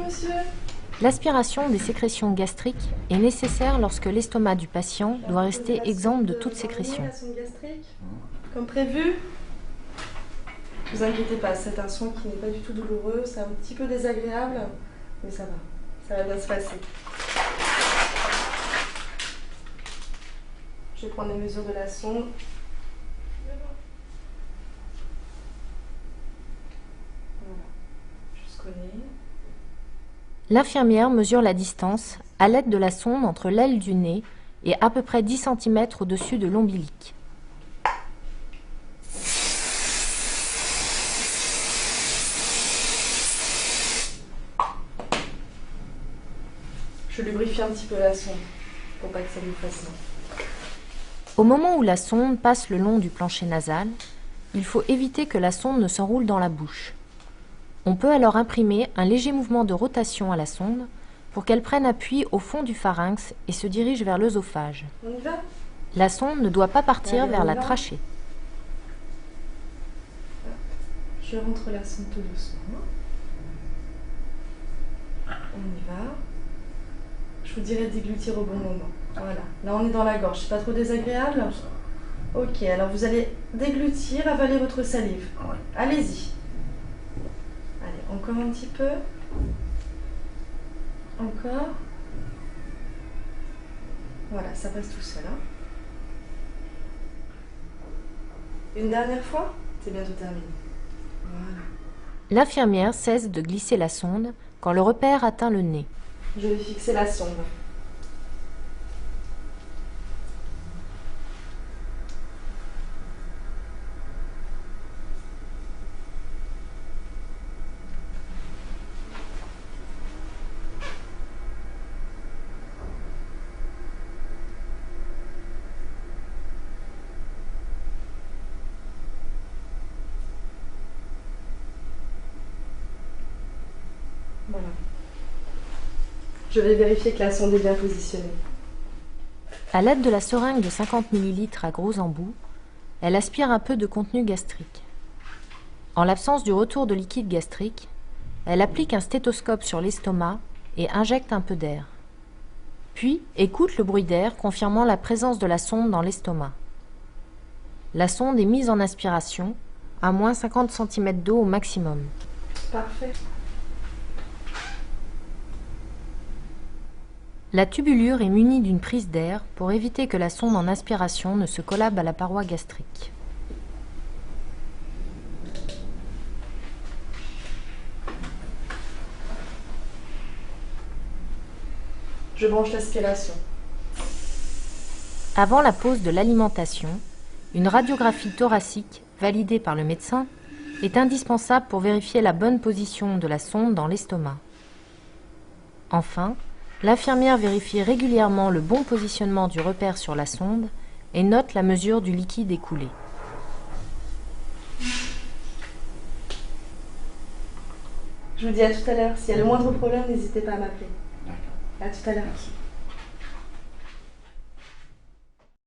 monsieur. L'aspiration des sécrétions gastriques est nécessaire lorsque l'estomac du patient doit rester exempt de toute sécrétion. La sonde gastrique, comme prévu. Ne vous inquiétez pas, c'est un soin qui n'est pas du tout douloureux, c'est un petit peu désagréable, mais ça va bien se passer. Je vais prendre les mesures de la sonde. Voilà, jusqu'au nez. L'infirmière mesure la distance à l'aide de la sonde entre l'aile du nez et à peu près 10 cm au-dessus de l'ombilic. Je lubrifie un petit peu la sonde pour pas que ça lui fasse mal. Au moment où la sonde passe le long du plancher nasal, il faut éviter que la sonde ne s'enroule dans la bouche. On peut alors imprimer un léger mouvement de rotation à la sonde pour qu'elle prenne appui au fond du pharynx et se dirige vers l'œsophage. On y va? La sonde ne doit pas partir Allez, vers on y la va. trachée. Je rentre la sonde tout doucement. On y va. Je vous dirai de déglutir au bon moment. Voilà. Là, on est dans la gorge. C'est pas trop désagréable? Ok, alors vous allez déglutir, avaler votre salive. Ouais. Allez-y. Allez, encore un petit peu. Encore. Voilà, ça passe tout seul. Hein. Une dernière fois, c'est bientôt terminé. Voilà. L'infirmière cesse de glisser la sonde quand le repère atteint le nez. Je vais fixer la sonde. Voilà. Je vais vérifier que la sonde est bien positionnée. À l'aide de la seringue de 50 ml à gros embouts, elle aspire un peu de contenu gastrique. En l'absence du retour de liquide gastrique, elle applique un stéthoscope sur l'estomac et injecte un peu d'air. Puis écoute le bruit d'air confirmant la présence de la sonde dans l'estomac. La sonde est mise en aspiration, à moins 50 cm d'eau au maximum. Parfait. La tubulure est munie d'une prise d'air pour éviter que la sonde en aspiration ne se collabe à la paroi gastrique. Je branche l'aspiration. Avant la pause de l'alimentation, une radiographie thoracique, validée par le médecin, est indispensable pour vérifier la bonne position de la sonde dans l'estomac. Enfin, l'infirmière vérifie régulièrement le bon positionnement du repère sur la sonde et note la mesure du liquide écoulé. Je vous dis à tout à l'heure. S'il y a le moindre problème, n'hésitez pas à m'appeler. D'accord. À tout à l'heure. Merci.